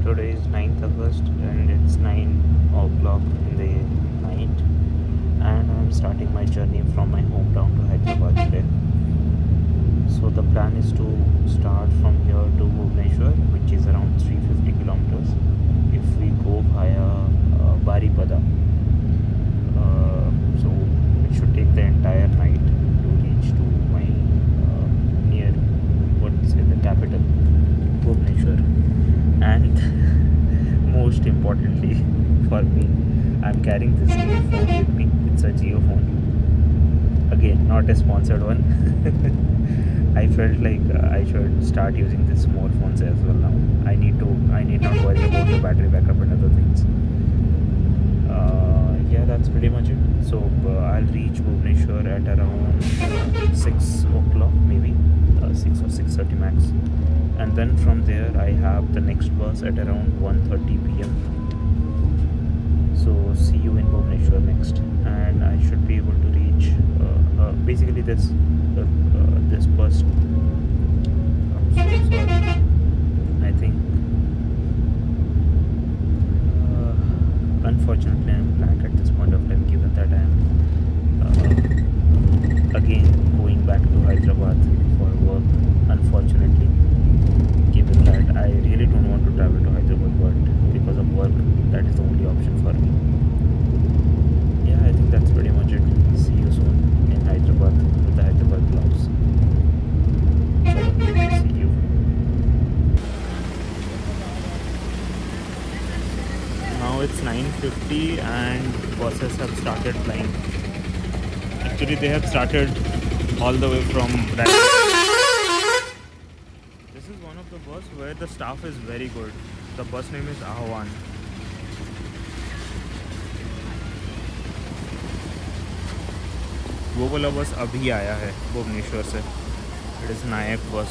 Today is 9th August and it's 9 o'clock in the night, and I'm starting my journey from my hometown to Hyderabad today. So the plan is to start from here to Bhubaneswar, which is around 350 kilometers. If we go via Baripada, so it should take the entire night to reach to my near what say the capital, Bhubaneswar. And most importantly for me, I'm carrying this new phone with me. It's a Jio phone. Again, not a sponsored one. I felt like I should start using these small phones as well now. I need not worry about the battery backup and other things. Yeah, that's pretty much it. So I'll reach Bhubaneswar at around 6 o'clock, maybe 6 or 6:30 max. And then from there I have the next bus at around 1:30 p.m. So see you in Bhubaneswar next, and I should be able to reach basically this bus. I'm so sorry. I think unfortunately I'm blank at this point of time, given that I'm again going back to Hyderabad for work. Unfortunately, given that I really don't want to travel to Hyderabad, but because of work, that is the only option for me. Yeah, I think that's pretty much it. See you soon in Hyderabad with the Hyderabad vlogs. See you. Now it's 9:50 and buses have started flying. Actually, they have started all the way from This is one of the bus where the staff is very good. The bus name is Ahwan. वो वाला बस अभी आया है भुवनेश्वर से. It is नायक बस.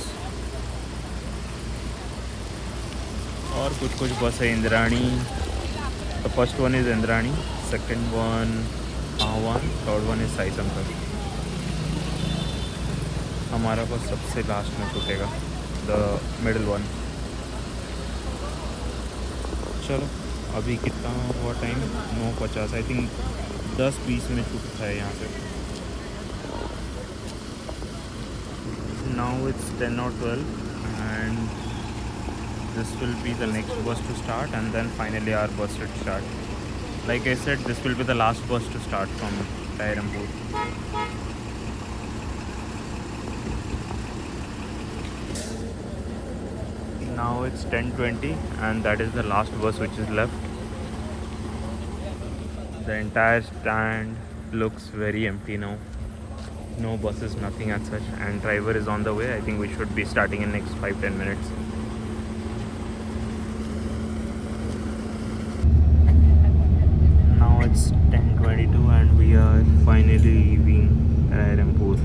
और कुछ बस है Indrani. The first one is Indrani, second one Aahvaan, third one is Sai Shankar. हमारा बस सबसे लास्ट में छूटेगा, द मिडल वन. चलो अभी कितना हुआ टाइम? 9:50. आई थिंक 10:20 में छूटता है यहाँ से. Now it's 10 or 12 and this will be the next bus to start, and then finally our bus should start. Like I said, this will be the last bus to start from Rampur. Now it's 10:20 and that is the last bus which is left. The entire stand looks very empty now. No buses, nothing as such, and driver is on the way. I think we should be starting in next 5-10 minutes. Now it's 10:22 and we are finally leaving Rampur.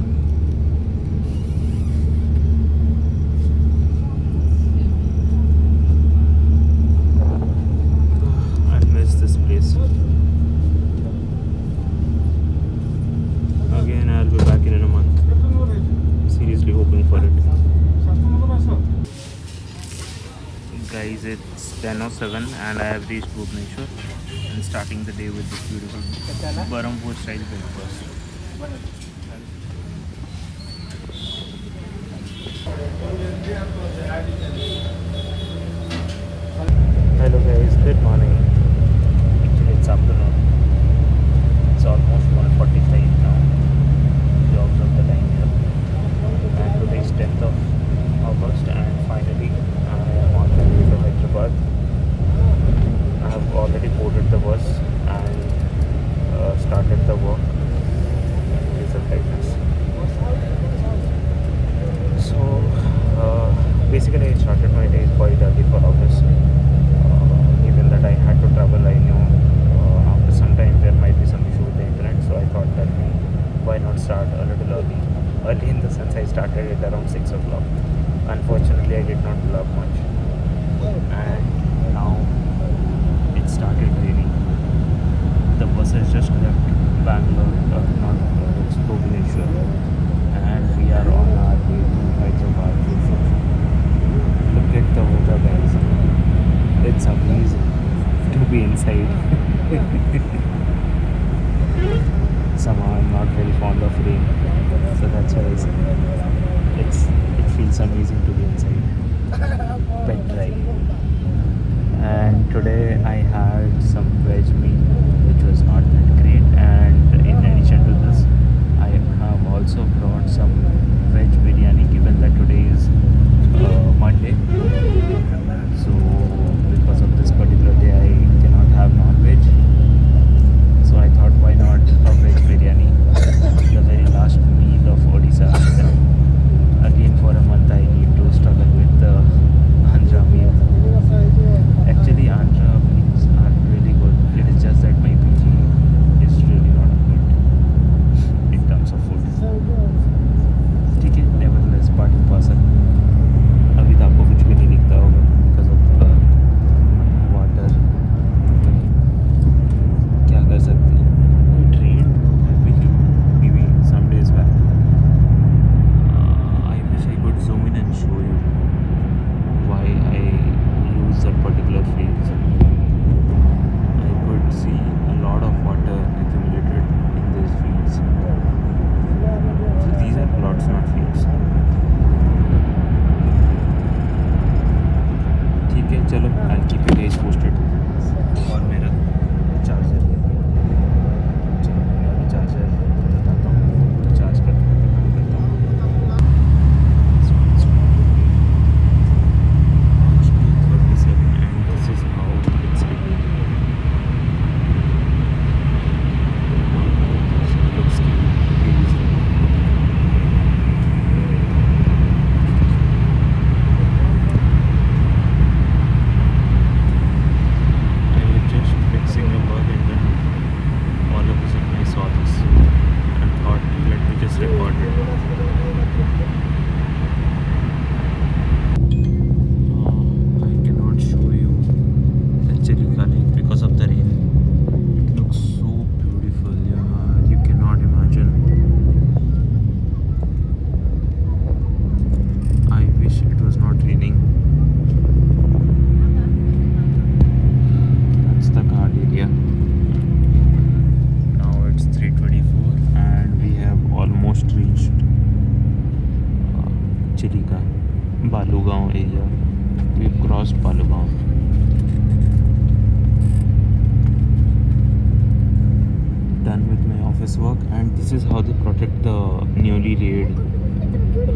I miss this place. Again, I'll be back in a month. I'm seriously hoping for it. Guys, it's 10:07 and I have reached Bhubaneswar and starting the day with this beautiful Berhampur style breakfast. Hello guys, good morning. Actually it's afternoon. It's almost 1:45 now. You observe the time here. And today is 10th of August and finally I am on the way to Hyderabad. I have already boarded the bus and started the work. Result like this. So basically I started my day quite early for office. Given that I had to travel, I knew after some time there might be some issue with the internet, so I thought that why not start a little early. Early in the sense I started at around 6 o'clock. Unfortunately I did not vlog much, and now it started raining. The bus has just left Bangalore, not it's Bhubaneswar, and we are on our way to Hyderabad. Look at the weather guys. It's inside. Somehow I'm not very fond of rain, so that's why it feels amazing to be inside. Wet dry. And today I had some veg meal which was not that great, and in addition to this I have also brought some veg biryani, given that today is Monday. So because of this particular day I cannot have non-veg, so I thought why not a veg biryani, the very last meal of Odisha. Again for a month I need to struggle with the Andhra meal. Actually Andhra meals are really good, it is just that my PG is really not good in terms of food. ठीक है, nevertheless part and parcel. अभी तो आपको कुछ भी नहीं दिखता होगा because of the water. क्या कर सकते हैं, it rained heavily maybe some days back. I wish I could zoom in and show you why I use that particular fields. I could see a lot of water accumulated in these fields. So these are plots, not fields. ठीक है, चलो I'll keep you guys posted. और मेरा charger चलो मैं अभी charger बताता हूँ, चार्ज करके मैं काम करता हूँ. March 2:37 and this is how it's looking. Looks crazy. I was just fixing a bug and then all of a sudden I saw this and thought let me just record it. I cannot show you the Chilika Lake because of the rain. It looks so beautiful, yeah, you cannot imagine. I wish it was not raining. That's the Ghat area. Now it's 3:24 and we have almost reached Chilika, Balugaon area. We've crossed Balugaon. Done with my office work, and this is how they protect the newly laid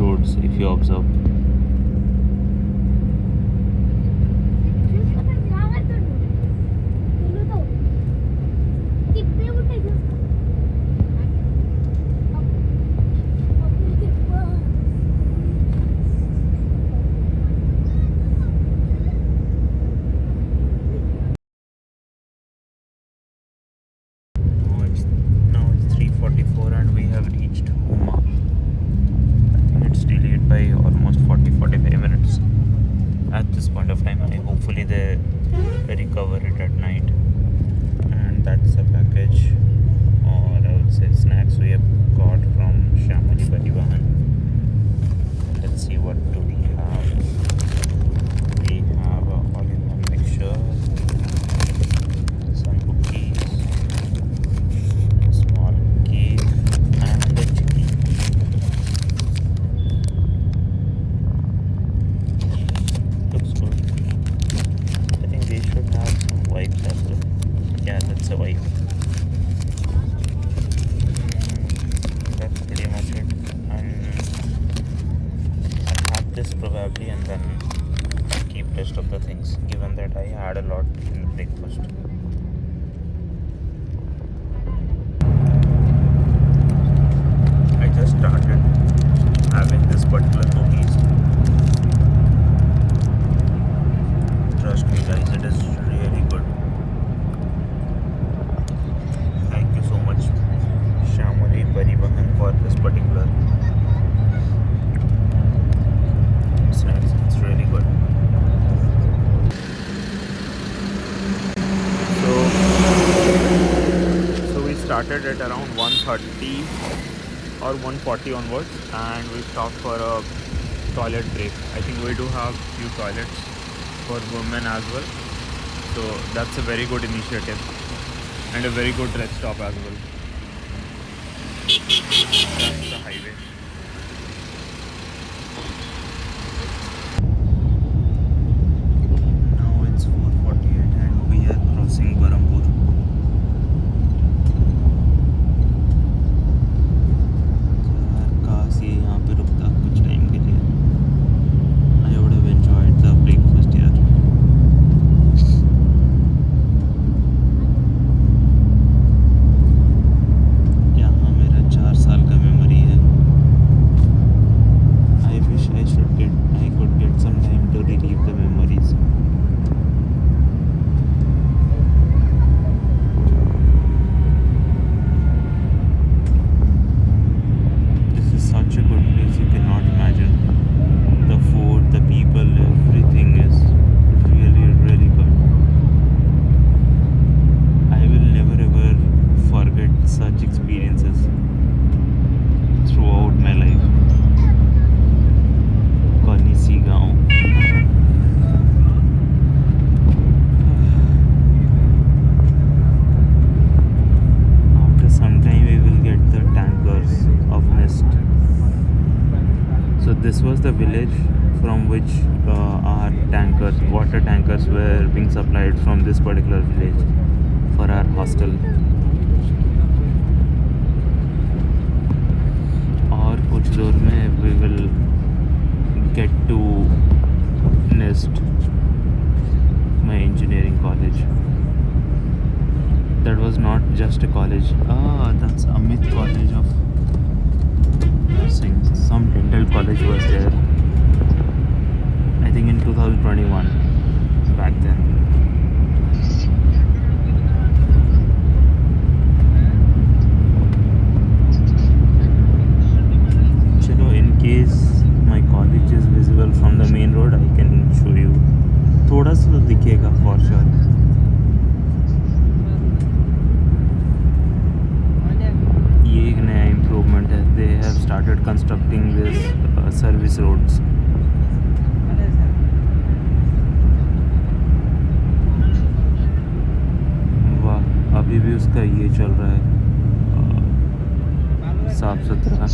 roads if you observe. Now it's 3:44 and we have reached Huma. I think it's delayed by almost 40-45 minutes at this point of time. Hopefully they recover it at night. And that's the package, or I would say snacks, we have got from Shamoli Parivahan. Let's see what do we have. We have a all-in-one mixture, some cookies, a small cake, and a chikki. Looks good. I think they should have some wipes as well. Yeah, that's a wipe. That's pretty much it. And I'll have this probably and then keep rest of the things, given that I had a lot in breakfast. I just started having this particular cookies. Trust me guys, it is really good. Thank you so much Shamoli Parivahan for this particular snacks. It's really good. So we started at around 1:30 or 1:40 onwards, and we stopped for a toilet break. I think we do have few toilets for women as well. So that's a very good initiative and a very good rest stop as well. That's the highway. Now it's 4:48 and we are crossing Barampur. यार काश ये यहाँ पे रुकता कुछ time के लिए. I would have enjoyed the breakfast here. यहाँ मेरा 4 साल का मेमोरी है. I wish I could get some time to relive the memories. This is such a good place, you cannot imagine. The food, the people, everything is really, really good. I will never ever forget such experiences throughout my life. Konisi gaon. After some time we will get the tankers of Nest. So this was the village from which our tankers, water tankers were being supplied from this particular village for our hostel. और कुछ दूर में we will get to Nest, my engineering college. That was not just a college. That's Amit College of Nursing. Some dental college was there. I think in 2021. Back then. Chalo, in case my college is visible from the main road, I can show you. थोड़ा सा तो दिखेगा for sure. ये एक नया improvement है. They have started constructing this service roads. वाह, अभी भी उसका ये चल रहा है साफ सुथरा.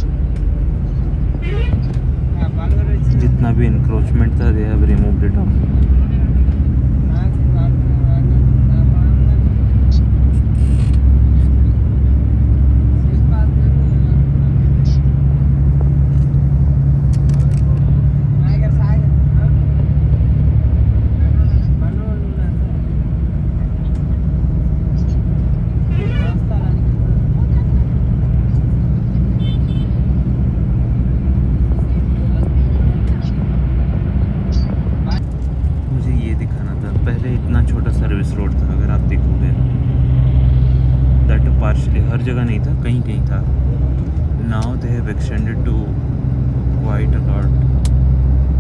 जितना भी इंक्रोचमेंट था, they have removed it off. मुझे ये दिखाना था. पहले इतना छोटा सर्विस रोड था, अगर आप देखोगे. दैट पार्शली हर जगह नहीं था, कहीं कहीं था. Now they have extended to quite a lot.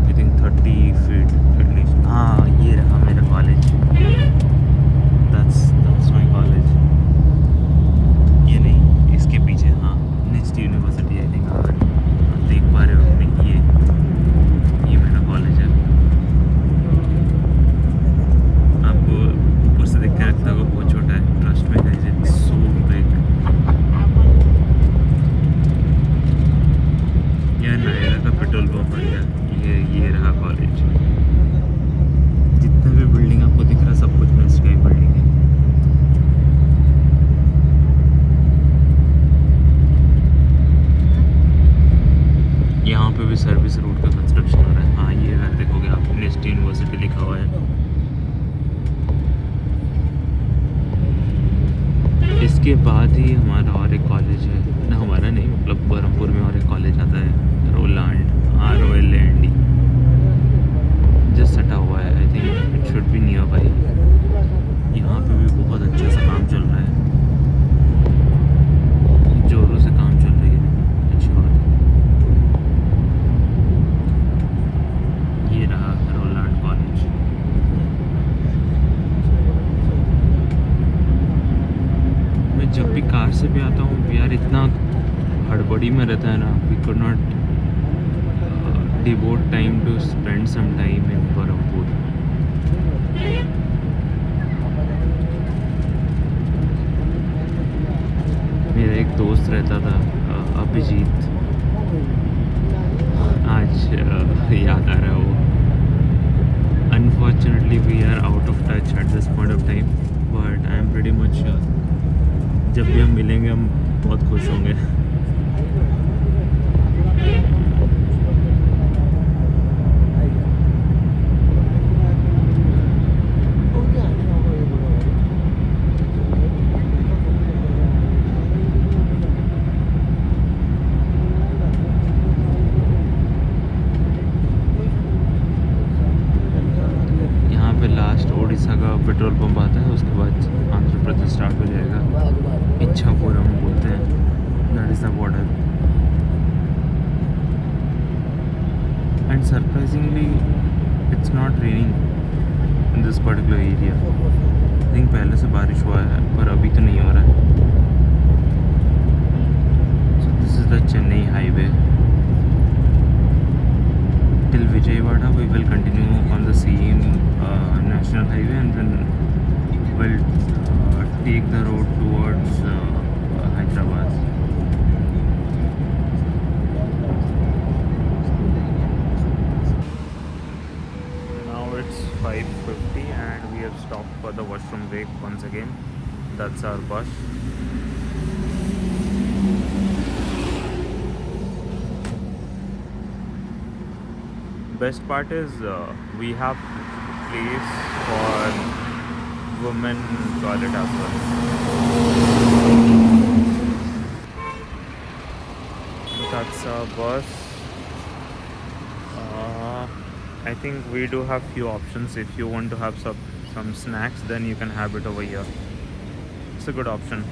I think 30 feet at least. हाँ, ये रहा मेरा कॉलेज. That's my college. ये नहीं, इसके पीछे. हाँ, नेस्ट यूनिवर्सिटी. आई थिंक आप देख पा रहे हो अपने. ये मेरा कॉलेज है. आपको ऊपर से देख के लगता होगा बहुत छोटा है. ट्रस्ट में गाइस, इट्स सो बिग. यार नायरा का पेट्रोल पंप आ गया. ये रहा कॉलेज. जितना भी बिल्डिंग आपको दिख रहा, सब कुछ नेस्ट का ही बिल्डिंग है. यहाँ पे भी सर्विस रोड का कंस्ट्रक्शन हो रहा है. हाँ, ये अगर देखोगे आप, नेस्ट यूनिवर्सिटी लिखा हुआ है. इसके बाद ही हमारा और एक कॉलेज है ना. हमारा नहीं, मतलब बरहमपुर में और एक कॉलेज आता है, रोलांड. ROLAND. जस्ट सटा हुआ है. I think it should be near by. यहाँ पे भी बहुत अच्छा सा काम चल रहा है. जोरों से काम चल रही है. अच्छी बात है. ये रहा रोलांड कॉलेज. मैं जब भी कार से भी आता हूँ यार, इतना हड़बड़ी में रहता है ना. We could not devote time to spend some time in Barampur. Unfortunately, we are out of touch at this point of time, but I am pretty much sure जब भी हम मिलेंगे हम बहुत खुश होंगे. यहाँ पे लास्ट उड़ीसा का पेट्रोल पंप आता है, उसके बाद आंध्र प्रदेश स्टार्ट हो जाएगा. इच्छापुरम बोलते हैं, that is the border. And surprisingly it's not raining in this particular area. I think पहले से बारिश हुआ है पर अभी तो नहीं हो रहा है. So this is the Chennai highway. Till Vijayawada we will continue on the same national highway, and then we'll take the road towards Hyderabad. Now it's 5:50 and we have stopped for the washroom break once again. That's our bus. Best part is we have place for women toilet as well. That's our bus. I think we do have few options. If you want to have some snacks, then you can have it over here. It's a good option.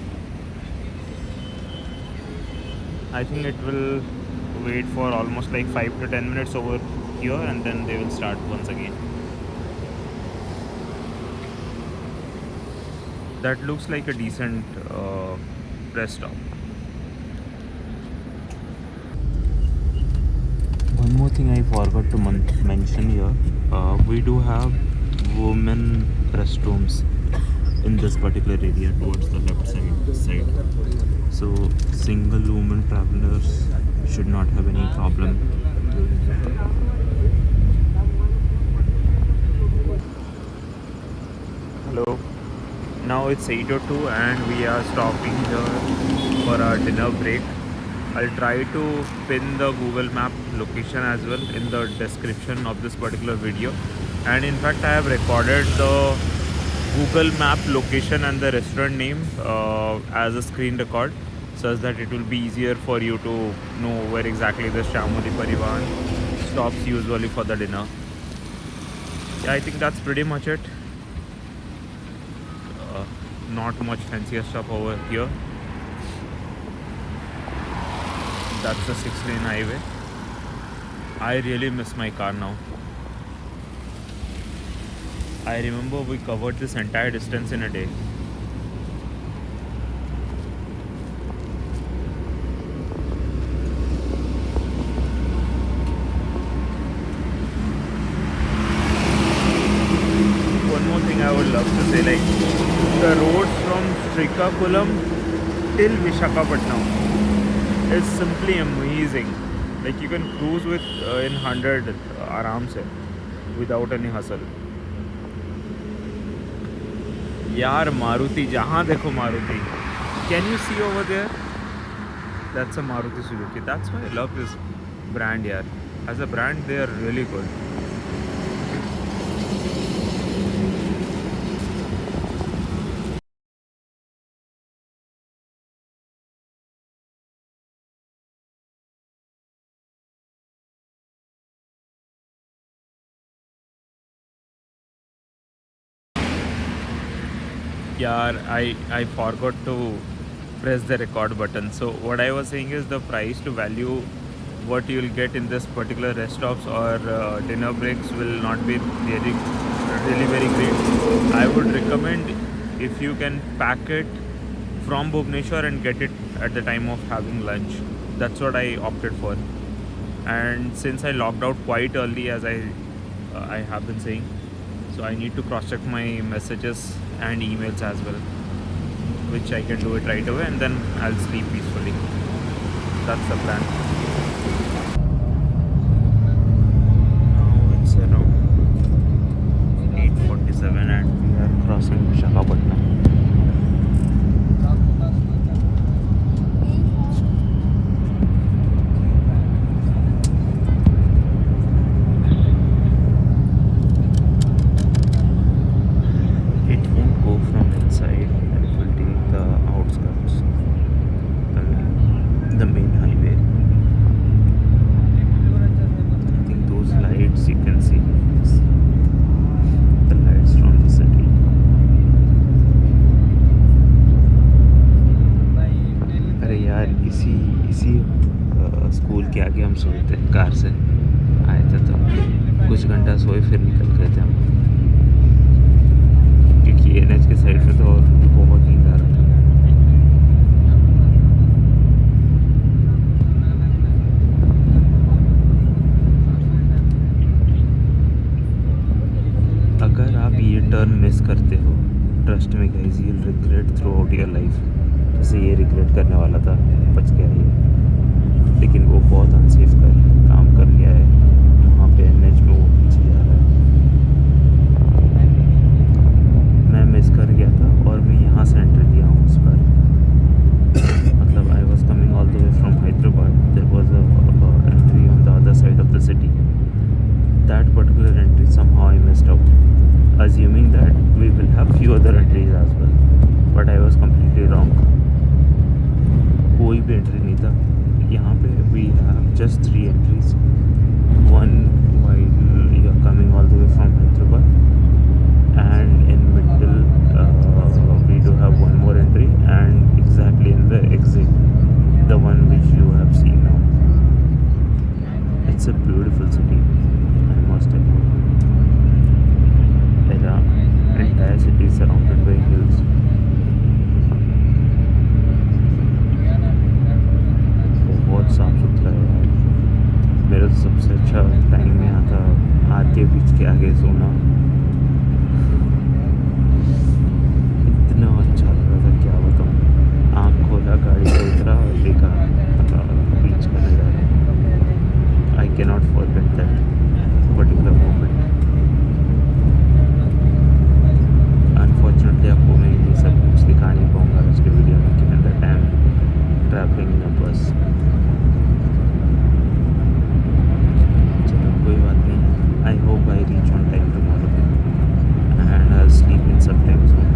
I think it will wait for almost like 5 to 10 minutes over here, and then they will start once again. That looks like a decent rest stop. One more thing I forgot to mention here, we do have women restrooms in this particular area towards the left side. So single woman travelers should not have any problem. Hello. Now it's 8:02 and we are stopping here for our dinner break. I'll try to pin the Google Map location as well in the description of this particular video. And in fact, I have recorded the Google Map location and the restaurant name as a screen record, such that it will be easier for you to know where exactly the Shamoli Parivahan stops usually for the dinner. Yeah, I think that's pretty much it. Not much fancier stuff over here. That's the 6-lane highway. I really miss my car now. I remember we covered this entire distance in a day. One more thing I would love to say, like the roads from Srikakulam till Visakhapatnam is simply amazing. Like you can cruise with in 100 आराम से without any hustle. यार मारुति, जहाँ देखो Maruti. Can you see over there? That's a Maruti Suzuki. That's why I love this brand, yaar. As a brand, they are really good. Yaar, I forgot to press the record button. So what I was saying is the price to value what you will get in this particular rest stops or dinner breaks will not be really very great. I would recommend if you can pack it from Bhubaneswar and get it at the time of having lunch. That's what I opted for. And since I logged out quite early, as I have been saying, so I need to cross check my messages and emails as well, which I can do it right away, and then I'll sleep peacefully. That's the plan. Now it's around अगर आप ये turn miss करते हो, trust में guys, you will regret through out your life. जैसे ये regret करने वाला था, बच गया ये, लेकिन वो बहुत अनसेफ काम कर लिया है। वहाँ पे एनएच में वो पीछे जा रहा है, मैं मिस कर गया था और मैं यहाँ से एंट्री दिया हूँ उस पर। मतलब I was coming all the way from Hyderabad, there was a entry on the other side of the city. That particular entry somehow I missed out, assuming that we will have few other entries as well, but I was completely wrong. कोई भी entry नहीं था यहाँ पे। we have just 3 entries, one while you are coming all the way from Hyderabad, and in middle we do have one more entry, and exactly in the exit, the one which you have seen now. It's a beautiful city, I must tell you. The entire city is surrounded by hills. बहुत साफ सुथरा है यार। मेरा तो सबसे अच्छा time यहाँ था आरके बीच के आगे सोना। इतना अच्छा लग रहा था, क्या बताऊँ। आँख खोला, गाड़ी से उतरा और देखा बीच का नज़ारा। I cannot forget that particular moment. Unfortunately आपको मैं ये सब कुछ दिखा नहीं पाऊँगा आज के वीडियो में, given that I am traveling in a bus. चलो कोई बात नहीं, I hope I reach on time tomorrow and I'll sleep in some time zone.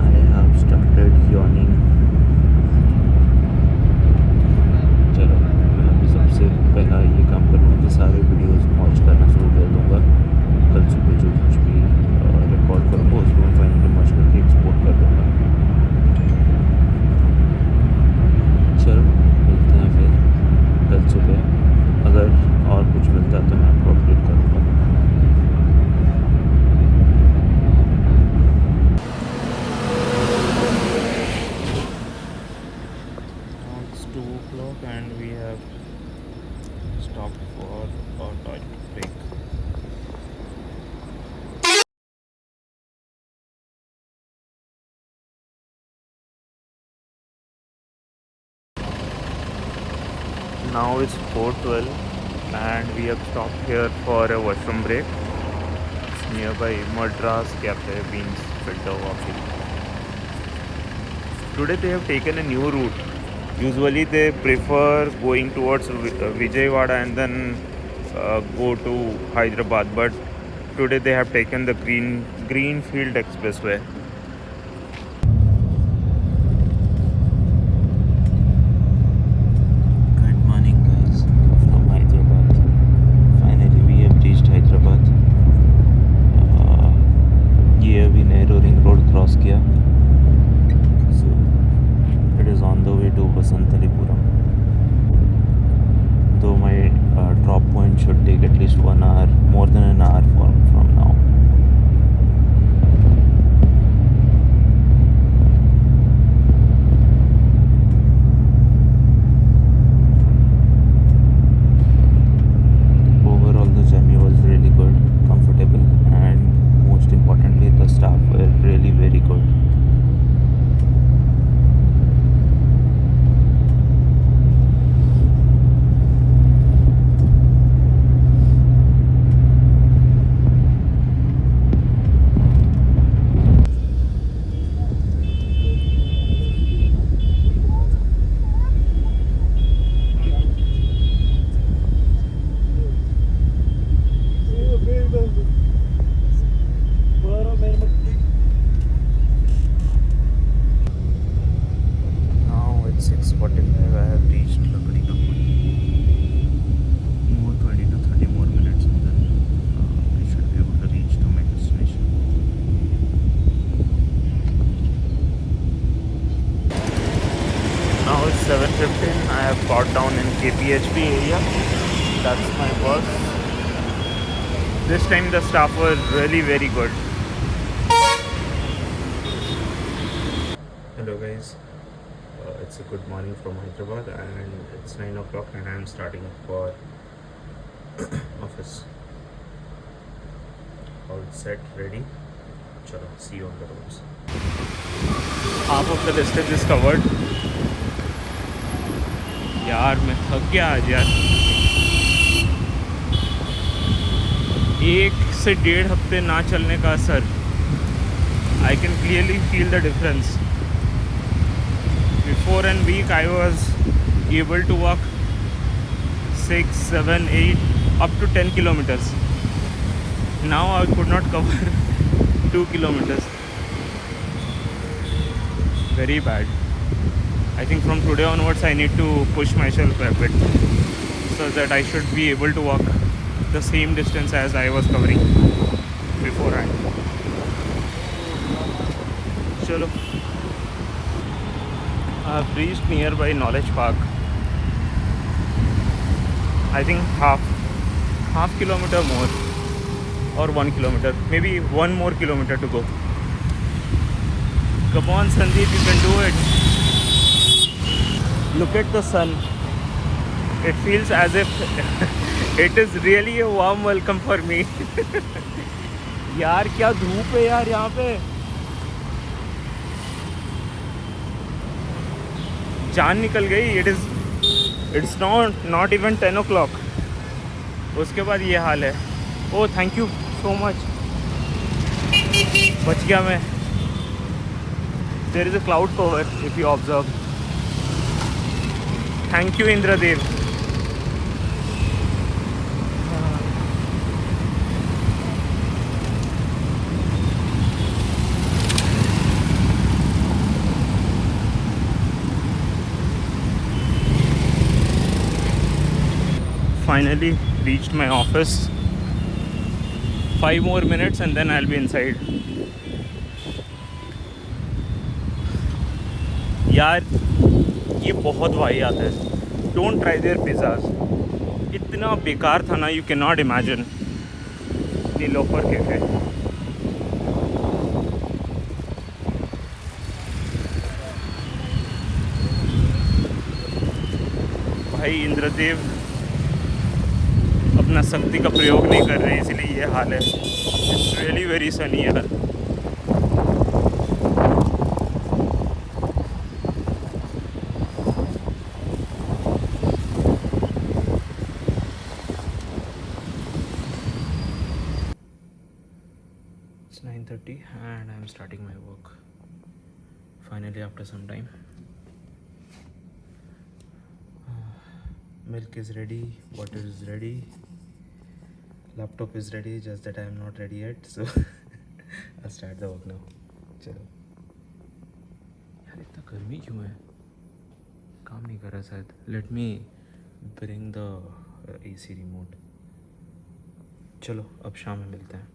I have started yawning. चलो मैं अभी सबसे पहला ये काम करूँगा कि सारे वीडियोस वॉच करना शुरू कर दूँगा। कल सुबह जो कुछ भी रिकॉर्ड करूँगा उसको मैं फाइनली वॉच करके एक्सपोर्ट कर दूँगा। चलो मिलते हैं फिर कल सुबह। अगर और कुछ मिलता है तो मैं आपको अपडेट करूँगा। It's 2 o'clock and we have stopped for a toilet break. Now it's 4:12 and we have stopped here for a washroom break. It's nearby Madras Cafe Beans Filter Coffee. Today they have taken a new route. Usually they prefer going towards Vijayawada and then go to Hyderabad, but today they have taken the Greenfield Expressway. Good morning guys from Hyderabad. Finally we have reached Hyderabad. ये अभी Nehru ring road cross किया, so it is on the way to Vasantalipuram. Though my drop point should take at least 1 hour, more than an hour from now. Overall the journey was really good, comfortable, and most importantly the staff were really very good. Now it's 6:45. I have reached Lakdi Ka Pul. More 20 to 30 more minutes and then I should be able to reach to my destination. Now it's 7:15. I have got down in KPHP area. That's my bus. This time the staff was really very good. Hello guys, it's a good morning from Hyderabad, and it's 9 o'clock and I'm starting for office. All set, ready. Chalo, see you on the roads. Half of the distance is covered. यार मैं थक गया आज यार. 1 से 1.5 हफ्ते ना चलने का असर. I can clearly feel the difference. Before a week I was able to walk 6, 7, 8 up to 10 kilometers. Now I could not cover 2 kilometers. Very bad. I think from today onwards I need to push myself a bit so that I should be able to walk the same distance as I was covering beforehand. Chalo. I have reached nearby Knowledge Park. I think half kilometer more or 1 kilometer, maybe 1 more kilometer to go. Come on Sandeep, you can do it. Look at the sun. It feels as if it is really a warm welcome for me. यार क्या धूप है यार यहाँ पे. जान निकल गई. It's not even 10 o'clock. उसके बाद ये हाल है. Oh, thank you so much. बच गया मैं. There is a cloud cover if you observe. Thank you Indradev. Finally reached my office. 5 more minutes and then I'll be inside. यार ये बहुत वाहियात है. Don't try their pizzas. इतना बेकार था ना, you cannot imagine. Niloufer cafe. भाई इंद्रदेव अपना शक्ति का प्रयोग नहीं कर रहे, इसलिए ये हाल है. इट्स रियली वेरी सनी यार. It's 9:30 and I'm starting my work. Finally after some time. Milk is ready, water is ready, laptop is ready, just that I am not ready yet, so I'll start the work now. चलो यार इतना गर्मी क्यों है. काम नहीं कर रहा शायद. Let me bring the AC remote. चलो अब शाम में मिलते हैं.